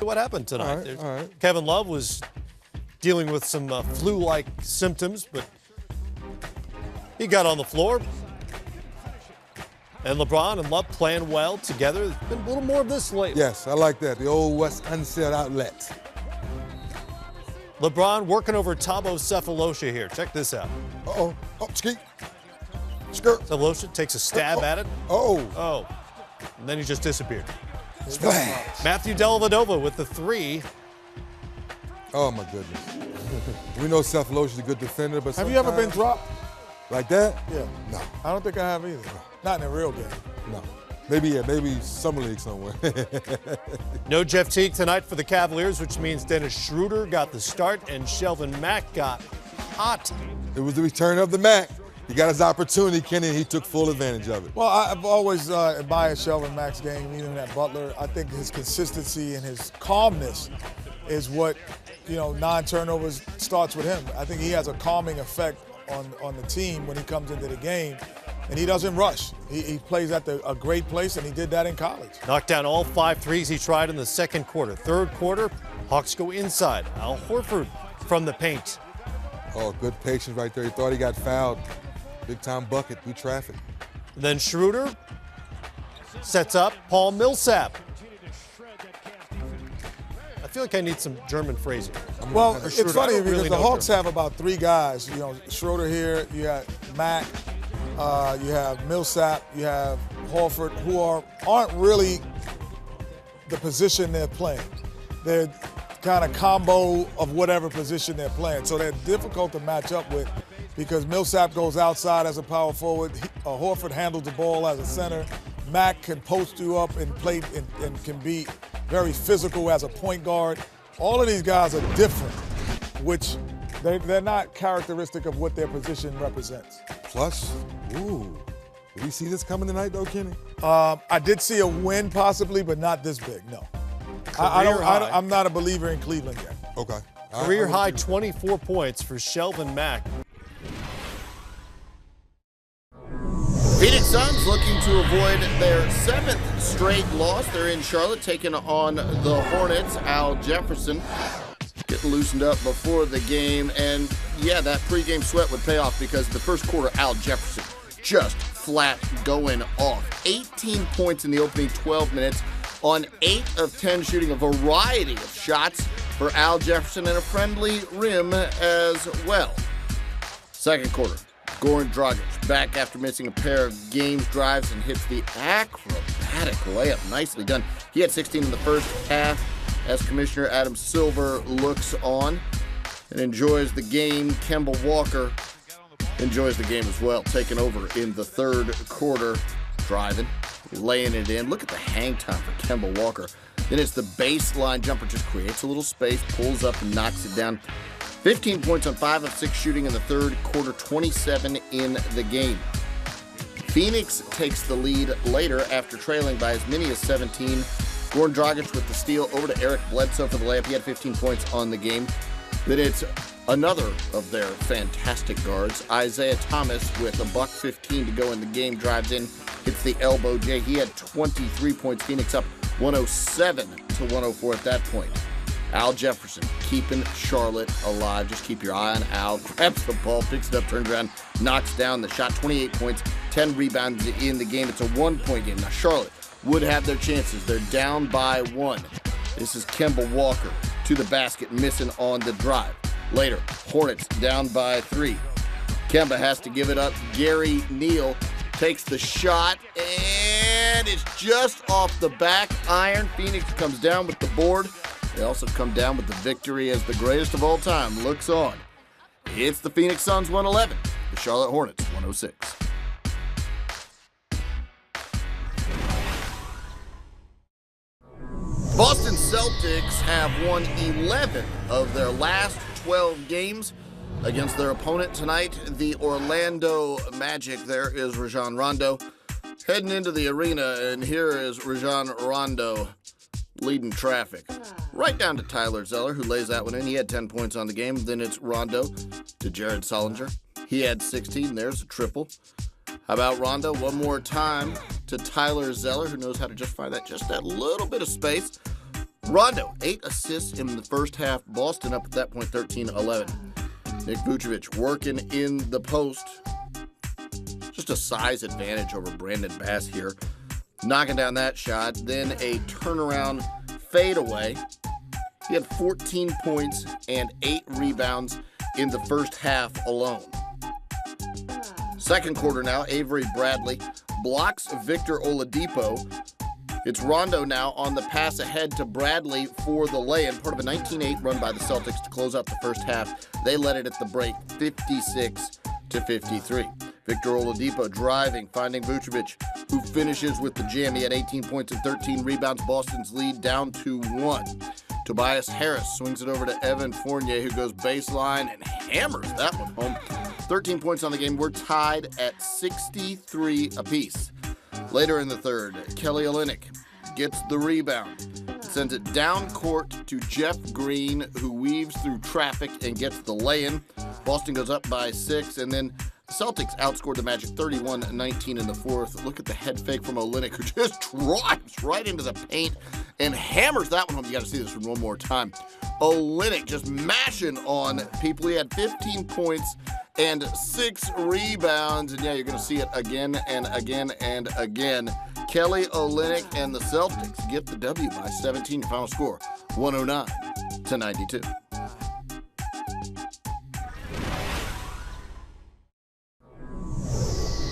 what happened tonight. All right. Kevin Love was dealing with some flu-like symptoms, but he got on the floor. And LeBron and Love playing well together. There's been a little more of this lately. Yes, I like that. The old West Unseld outlet. LeBron working over Thabo Sefolosha here. Check this out. Uh-oh. Oh, skirt. Sefolosha takes a stab at it. Oh. And then he just disappeared. Splash. Matthew Dellavedova with the three. Oh, my goodness. We know Sefolosha's a good defender, but Have you ever been dropped? like that? Yeah. No. I don't think I have either. Not in a real game. No. Maybe summer league somewhere. No Jeff Teague tonight for the Cavaliers, which means Dennis Schroeder got the start and Shelvin Mack got hot. It was the return of the Mac. He got his opportunity, Kenny, and he took full advantage of it. Well, I've always admired Shelvin Mack's game, even at Butler. I think his consistency and his calmness is what, non-turnovers starts with him. I think he has a calming effect on the team when he comes into the game, and he doesn't rush. He plays at a great place, and he did that in college. Knocked down all 5 threes he tried in the second quarter. Third quarter, Hawks go inside. Al Horford from the paint. Oh, good patience right there. He thought he got fouled. Big-time bucket through traffic. Then Schroeder sets up Paul Millsap. I feel like I need some German phrasing. Well, it's funny because really the know Hawks German. have about 3 guys. Schroeder here, you got Mack, you have Millsap, you have Horford, who aren't really the position they're playing. They're kind of combo of whatever position they're playing. So they're difficult to match up with because Millsap goes outside as a power forward. Horford handles the ball as a center. Mack can post you up and play and can be very physical as a point guard. All of these guys are different, which they're not characteristic of what their position represents. Plus, did we see this coming tonight, though, Kenny? I did see a win possibly, but not this big, no. I'm not a believer in Cleveland yet. Okay. Career high 24 points for Shelvin Mack. Phoenix Suns looking to avoid their 7th straight loss. They're in Charlotte taking on the Hornets. Al Jefferson getting loosened up before the game. And, yeah, that pregame sweat would pay off because the first quarter, Al Jefferson just flat going off. 18 points in the opening 12 minutes on 8 of 10 shooting, a variety of shots for Al Jefferson and a friendly rim as well. Second quarter. Goran Dragic back after missing a pair of games drives and hits the acrobatic layup. Nicely done. He had 16 in the first half as Commissioner Adam Silver looks on and enjoys the game. Kemba Walker enjoys the game as well, taking over in the third quarter, driving, laying it in. Look at the hang time for Kemba Walker. Then it's the baseline jumper, just creates a little space, pulls up and knocks it down. 15 points on 5 of 6 shooting in the third quarter, 27 in the game. Phoenix takes the lead later after trailing by as many as 17. Goran Dragic with the steal over to Eric Bledsoe for the layup. He had 15 points on the game. Then it's another of their fantastic guards, Isaiah Thomas, with a $1.15 to go in the game, drives in, hits the elbow J. He had 23 points. Phoenix up 107 to 104 at that point. Al Jefferson keeping Charlotte alive. Just keep your eye on Al. Grabs the ball, picks it up, turns around, knocks down the shot. 28 points, 10 rebounds in the game. It's a 1-point game. Now Charlotte would have their chances. They're down by 1. This is Kemba Walker to the basket, missing on the drive. Later, Hornets down by 3. Kemba has to give it up. Gary Neal takes the shot, and it's just off the back iron. Phoenix comes down with the board. They also come down with the victory as the greatest of all time looks on. It's the Phoenix Suns 111, the Charlotte Hornets 106. Boston Celtics have won 11 of their last 12 games against their opponent tonight, the Orlando Magic. There is Rajon Rondo heading into the arena, and here is Rajon Rondo leading traffic. Right down to Tyler Zeller, who lays that one in. He had 10 points on the game. Then it's Rondo to Jared Sullinger. He had 16. There's a triple. How about Rondo? One more time to Tyler Zeller, who knows how to just find that little bit of space. Rondo, 8 assists in the first half. Boston up at that point 13-11. Nick Vucevic working in the post. Just a size advantage over Brandon Bass here. Knocking down that shot. Then a turnaround fadeaway. He had 14 points and 8 rebounds in the first half alone. Second quarter now, Avery Bradley blocks Victor Oladipo. It's Rondo now on the pass ahead to Bradley for the lay-in, part of a 19-8 run by the Celtics to close out the first half. They led it at the break, 56-53. Victor Oladipo driving, finding Vucevic, who finishes with the jam. He had 18 points and 13 rebounds. Boston's lead down to 1. Tobias Harris swings it over to Evan Fournier, who goes baseline and hammers that one home. 13 points on the game. We're tied at 63 apiece. Later in the third, Kelly Olynyk gets the rebound. Sends it down court to Jeff Green, who weaves through traffic and gets the lay-in. Boston goes up by 6, and then Celtics outscored the Magic 31-19 in the fourth. Look at the head fake from Olynyk, who just drives right into the paint and hammers that one home. You got to see this one more time. Olynyk just mashing on people. He had 15 points and 6 rebounds. And yeah, you're going to see it again and again and again. Kelly Olynyk and the Celtics get the W by 17. Your final score, 109-92.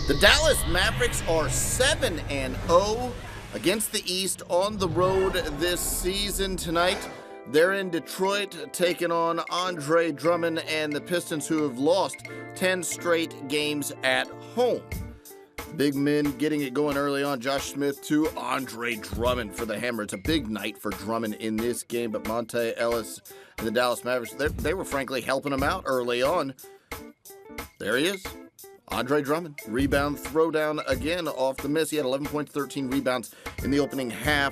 The Dallas Mavericks are 7-0 against the East on the road this season tonight. They're in Detroit taking on Andre Drummond and the Pistons, who have lost 10 straight games at home. Big men getting it going early on. Josh Smith to Andre Drummond for the Hammer. It's a big night for Drummond in this game, but Monte Ellis and the Dallas Mavericks, they were frankly helping him out early on. There he is. Andre Drummond, rebound throwdown again off the miss. He had 11 points, 13 rebounds in the opening half.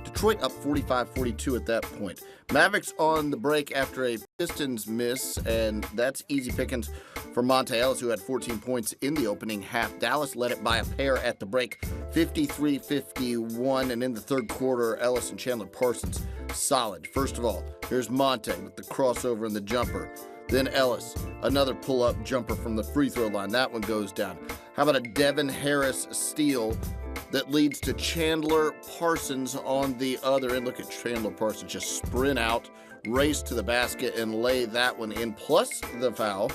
Detroit up 45-42 at that point. Mavericks on the break after a Pistons miss, and that's easy pickings for Monte Ellis, who had 14 points in the opening half. Dallas led it by a pair at the break, 53-51, and in the third quarter, Ellis and Chandler Parsons solid. First of all, here's Monte with the crossover and the jumper. Then Ellis, another pull-up jumper from the free throw line. That one goes down. How about a Devin Harris steal that leads to Chandler Parsons on the other end? Look at Chandler Parsons just sprint out, race to the basket, and lay that one in, plus the foul.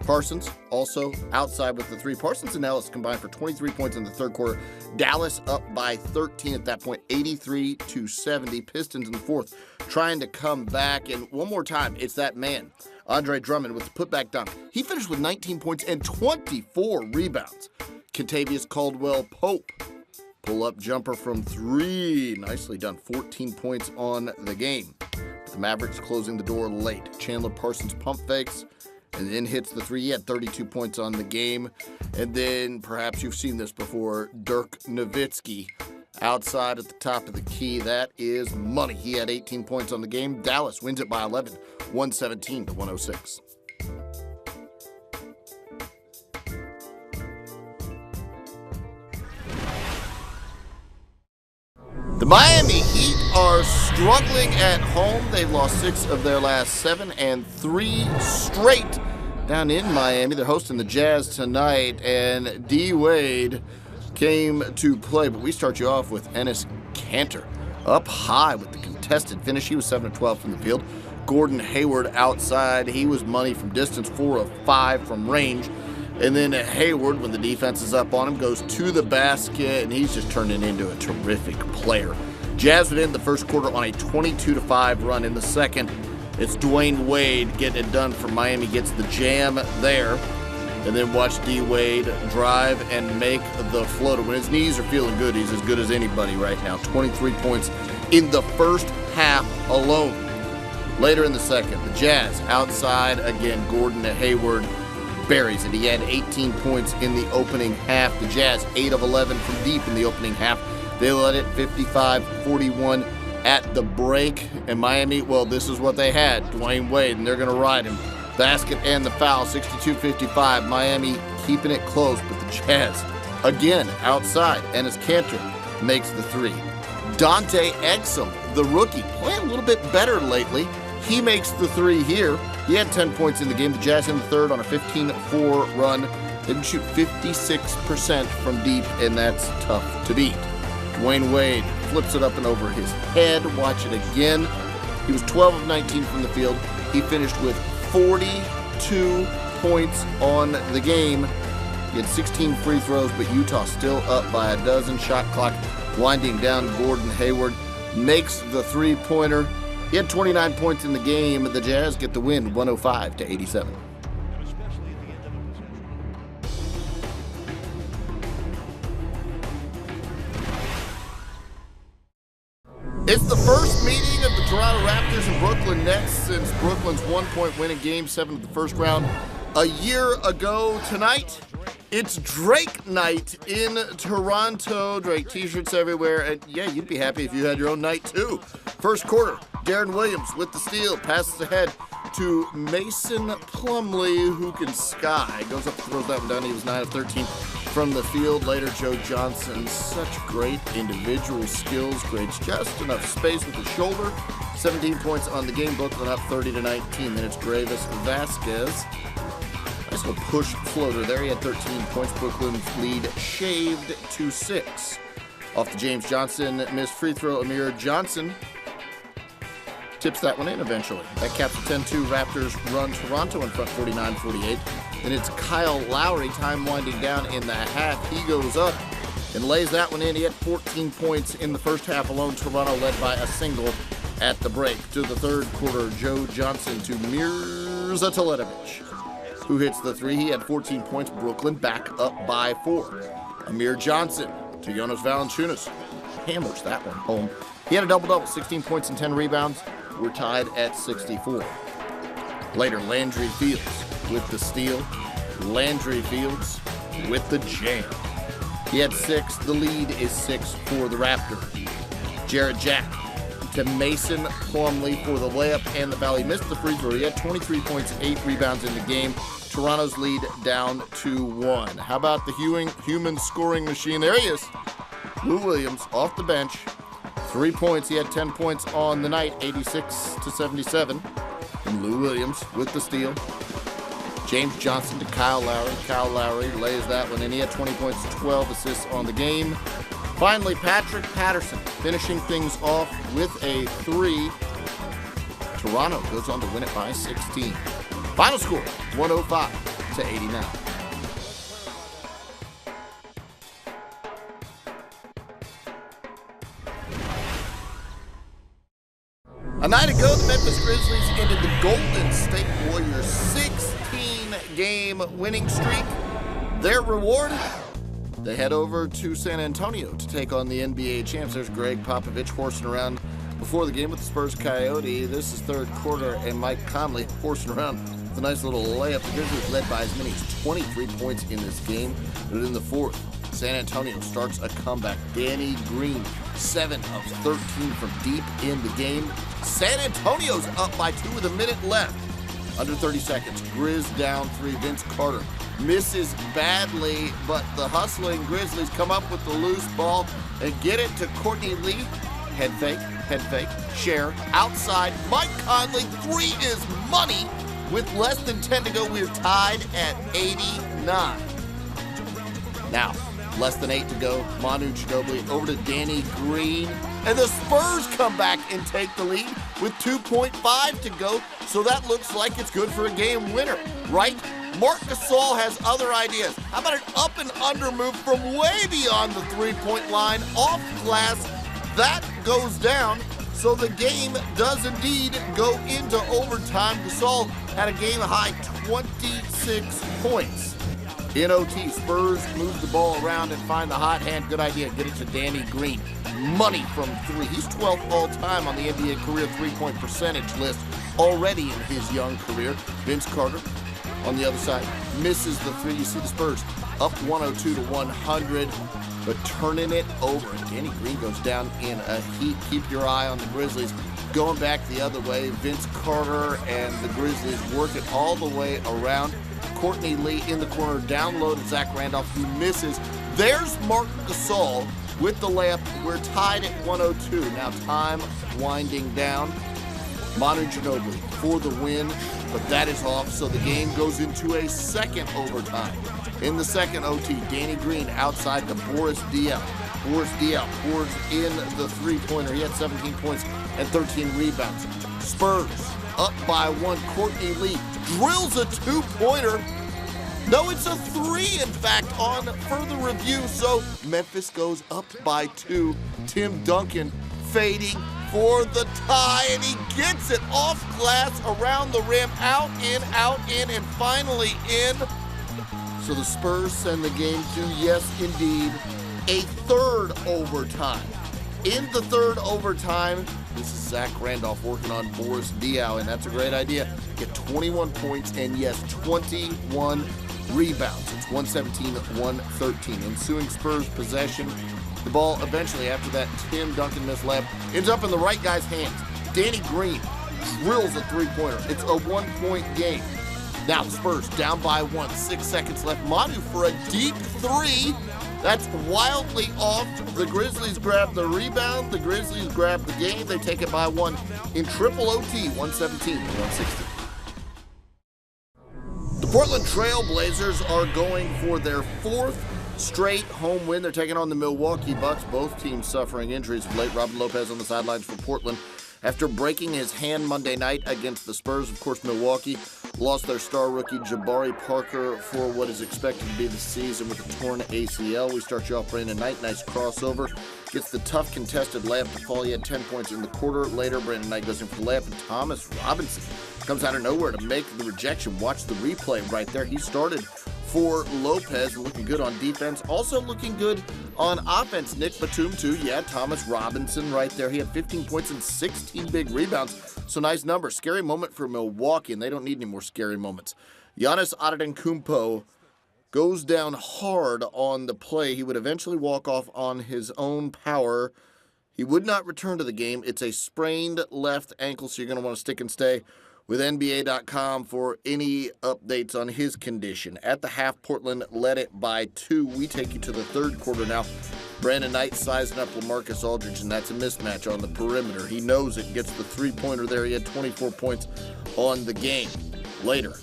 Parsons also outside with the three. Parsons and Ellis combined for 23 points in the third quarter. Dallas up by 13 at that point, 83-70. Pistons in the fourth trying to come back. And one more time, it's that man, Andre Drummond, with the putback dunk. He finished with 19 points and 24 rebounds. Kentavious Caldwell-Pope, pull-up jumper from 3. Nicely done, 14 points on the game. The Mavericks closing the door late. Chandler Parsons pump fakes and then hits the 3. He had 32 points on the game. And then, perhaps you've seen this before, Dirk Nowitzki outside at the top of the key. That is money. He had 18 points on the game. Dallas wins it by 11, 117-106. The Miami Heat are struggling at home. They've lost 6 of their last 7 and 3 straight down in Miami. They're hosting the Jazz tonight, and D-Wade came to play. But we start you off with Enes Kanter up high with the contested finish. He was 7 of 12 from the field. Gordon Hayward outside. He was money from distance, 4 of 5 from range. And then Hayward, when the defense is up on him, goes to the basket, and he's just turning into a terrific player. Jazz would end the first quarter on a 22-5 run. In the second, it's Dwayne Wade getting it done for Miami, gets the jam there. And then watch D-Wade drive and make the floater. When his knees are feeling good, he's as good as anybody right now. 23 points in the first half alone. Later in the second, the Jazz outside again. Gordon Hayward buries it. He had 18 points in the opening half. The Jazz 8 of 11 from deep in the opening half. They led it 55-41 at the break. And Miami, well, this is what they had. Dwayne Wade, and they're going to ride him. Basket and the foul, 62-55. Miami keeping it close, but the Jazz, again, outside. Enes Kanter makes the 3. Dante Exum, the rookie, playing a little bit better lately. He makes the three here. He had 10 points in the game. The Jazz in the third on a 15-4 run. They can shoot 56% from deep, and that's tough to beat. Dwayne Wade flips it up and over his head. Watch it again. He was 12 of 19 from the field. He finished with 42 points on the game. He had 16 free throws, but Utah still up by a dozen. Shot clock winding down. Gordon Hayward makes the three-pointer. He had 29 points in the game. The Jazz get the win, 105-87. It's the first meeting of the Toronto Raptors and Brooklyn Nets since Brooklyn's one-point win in Game 7 of the first round a year ago. Tonight, it's Drake night in Toronto. Drake t-shirts everywhere, and yeah, you'd be happy if you had your own night too. First quarter, Darren Williams with the steal, passes ahead to Mason Plumlee, who can sky. Goes up, throws that one down. He was 9 of 13 from the field. Later, Joe Johnson, such great individual skills, creates just enough space with his shoulder. 17 points on the game. Brooklyn up 30-19. Then it's Gravis Vasquez. Nice little push floater there. He had 13 points. Brooklyn's lead shaved to 6. Off the James Johnson missed free throw. Amir Johnson tips that one in eventually. That caps a 10-2 Raptors run. Toronto in front 49-48. Then it's Kyle Lowry, time winding down in the half. He goes up and lays that one in. He had 14 points in the first half alone. Toronto led by a single at the break. To the third quarter, Joe Johnson to Mirza Teletovic, who hits the three. He had 14 points. Brooklyn back up by 4. Amir Johnson to Jonas Valanciunas. Hammers that one home. He had a double-double, 16 points and 10 rebounds. We're tied at 64. Later, Landry Fields with the steal. Landry Fields with the jam. He had 6. The lead is 6 for the Raptors. Jarrett Jack to Mason Plumlee for the layup and the foul. He missed the free throw. He had 23 points, 8 rebounds in the game. Toronto's lead down to 1. How about the human scoring machine? There he is. Lou Williams off the bench. 3 points. He had 10 points on the night, 86-77. And Lou Williams with the steal. James Johnson to Kyle Lowry. Kyle Lowry lays that one in. He had 20 points, 12 assists on the game. Finally, Patrick Patterson finishing things off with a 3. Toronto goes on to win it by 16. Final score, 105-89. A night ago, the Memphis Grizzlies ended the Golden State Warriors' 16-game winning streak. Their reward? They head over to San Antonio to take on the NBA champs. There's Greg Popovich horsing around before the game with the Spurs Coyote. This is third quarter, and Mike Conley horsing around with a nice little layup. The Grizzlies led by as many as 23 points in this game. But in the fourth, San Antonio starts a comeback. Danny Green, 7 of 13 from deep in the game. San Antonio's up by 2 with a minute left. Under 30 seconds. Grizz down 3. Vince Carter misses badly, but the hustling Grizzlies come up with the loose ball and get it to Courtney Lee. Head fake, share, outside. Mike Conley, 3 is money. With less than 10 to go, we're tied at 89. Now, less than 8 to go. Manu Ginobili over to Danny Green. And the Spurs come back and take the lead with 2.5 to go. So that looks like it's good for a game winner, right? Marc Gasol has other ideas. How about an up and under move from way beyond the three-point line, off glass? That goes down. So the game does indeed go into overtime. Gasol had a game-high 26 points. In OT, Spurs move the ball around and find the hot hand. Good idea. Get it to Danny Green. Money from 3. He's 12th all-time on the NBA career three-point percentage list already in his young career. Vince Carter on the other side misses the 3. You see the Spurs up 102-100, but turning it over. And Danny Green goes down in a heat. Keep your eye on the Grizzlies going back the other way. Vince Carter and the Grizzlies work it all the way around. Courtney Lee in the corner, down low to Zach Randolph, who misses. There's Marc Gasol with the layup. We're tied at 102. Now time winding down. Manu Ginobili for the win, but that is off, so the game goes into a second overtime. In the second OT, Danny Green outside to Boris Diaw. Boris Diaw pours in the three-pointer. He had 17 points and 13 rebounds. Spurs up by one. Courtney Lee drills a two-pointer. No, it's a three, in fact, on further review. So Memphis goes up by two. Tim Duncan fading for the tie, and he gets it off glass, around the rim, out, in, and finally in. So the Spurs send the game to, yes, indeed, a third overtime. In the third overtime, this is Zach Randolph working on Boris Diaw, and that's a great idea. Get 21 points and, yes, 21 rebounds. It's 117-113. Ensuing Spurs possession. The ball eventually, after that Tim Duncan mislap, ends up in the right guy's hands. Danny Green drills a three-pointer. It's a one-point game. Now the Spurs down by one. 6 seconds left. Manu for a deep three. That's wildly off. The Grizzlies grab the rebound. The Grizzlies grab the game. They take it by one in triple OT, 117-116. The Portland Trail Blazers are going for their fourth straight home win. They're taking on the Milwaukee Bucks. Both teams suffering injuries of late. Robin Lopez on the sidelines for Portland after breaking his hand Monday night against the Spurs. Of course, Milwaukee lost their star rookie Jabari Parker for what is expected to be the season with a torn ACL. We start you off Brandon Knight. Nice crossover. Gets the tough contested layup to fall. He had 10 points in the quarter. Later, Brandon Knight goes in for the layup, and Thomas Robinson comes out of nowhere to make the rejection. Watch the replay right there. He started for Lopez, looking good on defense. Also looking good on offense. Nick Batum, too. Yeah, Thomas Robinson right there. He had 15 points and 16 big rebounds. So nice number. Scary moment for Milwaukee, and they don't need any more scary moments. Giannis Antetokounmpo goes down hard on the play. He would eventually walk off on his own power. He would not return to the game. It's a sprained left ankle, so you're going to want to stick and stay with NBA.com for any updates on his condition. At the half, Portland led it by 2. We take you to the third quarter now. Brandon Knight sizing up LaMarcus Aldridge, and that's a mismatch on the perimeter. He knows it, gets the three-pointer there. He had 24 points on the game. Later,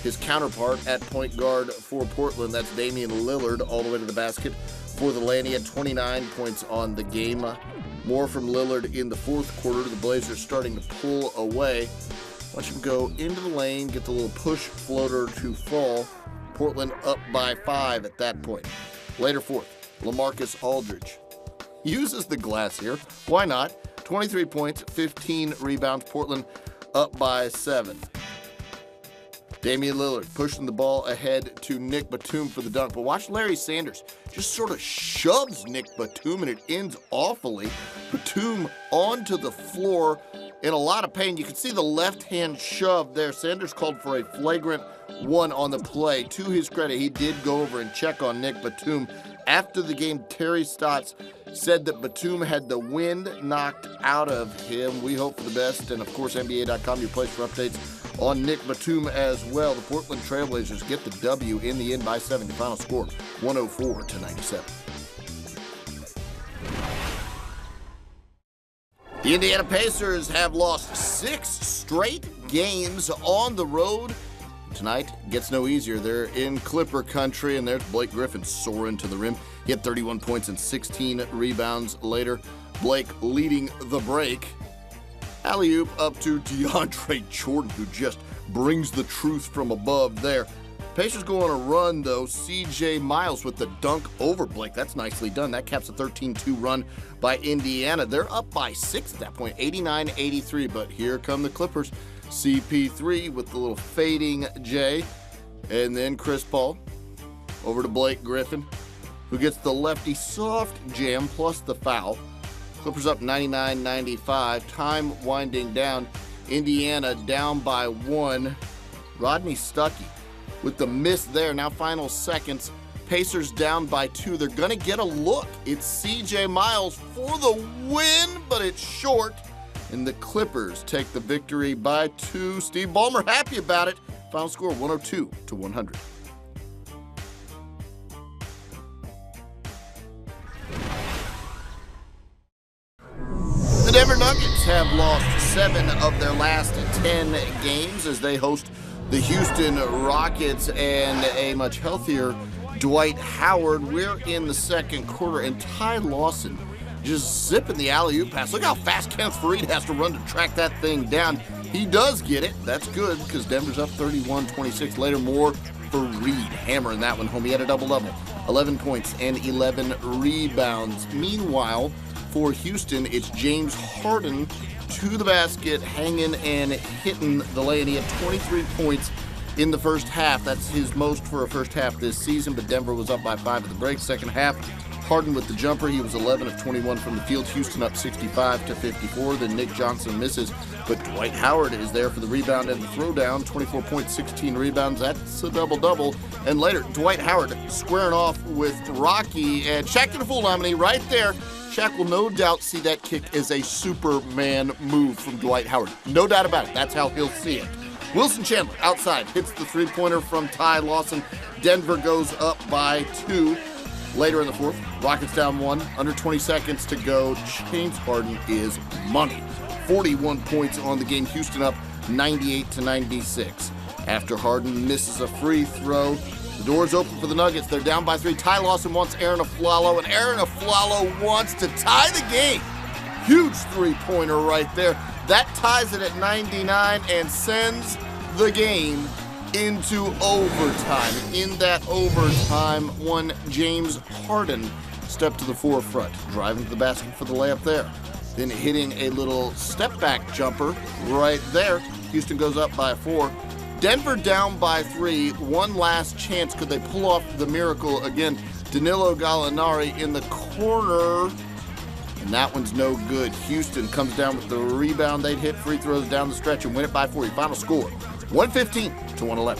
his counterpart at point guard for Portland, that's Damian Lillard, all the way to the basket for the lane. He had 29 points on the game. More from Lillard in the fourth quarter. The Blazers starting to pull away. Watch him go into the lane, get the little push floater to fall. Portland up by 5 at that point. Later fourth, LaMarcus Aldridge uses the glass here. Why not? 23 points, 15 rebounds. Portland up by 7. Damian Lillard pushing the ball ahead to Nick Batum for the dunk. But watch Larry Sanders just sort of shoves Nick Batum, and it ends awfully. Batum onto the floor in a lot of pain. You can see the left-hand shove there. Sanders called for a flagrant 1 on the play. To his credit, he did go over and check on Nick Batum. After the game, Terry Stotts said that Batum had the wind knocked out of him. We hope for the best. And, of course, NBA.com, your place for updates on Nick Batum as well. The Portland Trail Blazers get the W in the end by 7. The final score, 104-97. The Indiana Pacers have lost 6 straight games on the road. Tonight gets no easier. They're in Clipper country, and there's Blake Griffin soaring to the rim. He had 31 points and 16 rebounds later. Blake leading the break. Alley-oop up to DeAndre Jordan, who just brings the truth from above there. Pacers go on a run, though. CJ Miles with the dunk over Blake. That's nicely done. That caps a 13-2 run by Indiana. They're up by 6 at that point, 89-83. But here come the Clippers. CP3 with the little fading J. And then Chris Paul over to Blake Griffin, who gets the lefty soft jam plus the foul. Clippers up 99-95. Time winding down. Indiana down by 1. Rodney Stuckey with the miss there. Now final seconds. Pacers down by 2. They're going to get a look. It's CJ Miles for the win, but it's short. And the Clippers take the victory by 2. Steve Ballmer happy about it. Final score 102-100. Denver Nuggets have lost 7 of their last 10 games as they host the Houston Rockets and a much healthier Dwight Howard. We're in the second quarter, and Ty Lawson just zipping the alley-oop pass. Look how fast Kenneth Faried has to run to track that thing down. He does get it. That's good because Denver's up 31-26. Later, more for Reed, hammering that one home. He had a double-double, 11 points and 11 rebounds. Meanwhile, for Houston, it's James Harden to the basket, hanging and hitting the lay-in. He had 23 points in the first half. That's his most for a first half this season, but Denver was up by 5 at the break. Second half, Harden with the jumper. He was 11 of 21 from the field. Houston up 65-54. Then Nick Johnson misses, but Dwight Howard is there for the rebound and the throwdown. 24 points, 16 rebounds. That's a double-double. And later, Dwight Howard squaring off with Rocky, and Shaq did a full nominee right there. Shaq will no doubt see that kick as a Superman move from Dwight Howard. No doubt about it. That's how he'll see it. Wilson Chandler outside hits the three-pointer from Ty Lawson. Denver goes up by 2. Later in the fourth, Rockets down 1. Under 20 seconds to go. James Harden is money. 41 points on the game. Houston up 98-96. After Harden misses a free throw, the door's open for the Nuggets. They're down by 3. Ty Lawson wants Aaron Aflalo, and Aaron Aflalo wants to tie the game. Huge three-pointer right there. That ties it at 99 and sends the game into overtime. In that overtime, one James Harden stepped to the forefront, driving to the basket for the layup there. Then hitting a little step-back jumper right there. Houston goes up by 4. Denver down by 3. One last chance. Could they pull off the miracle again? Danilo Gallinari in the corner, and that one's no good. Houston comes down with the rebound. They'd hit free throws down the stretch and win it by 4. Final score, 115-111.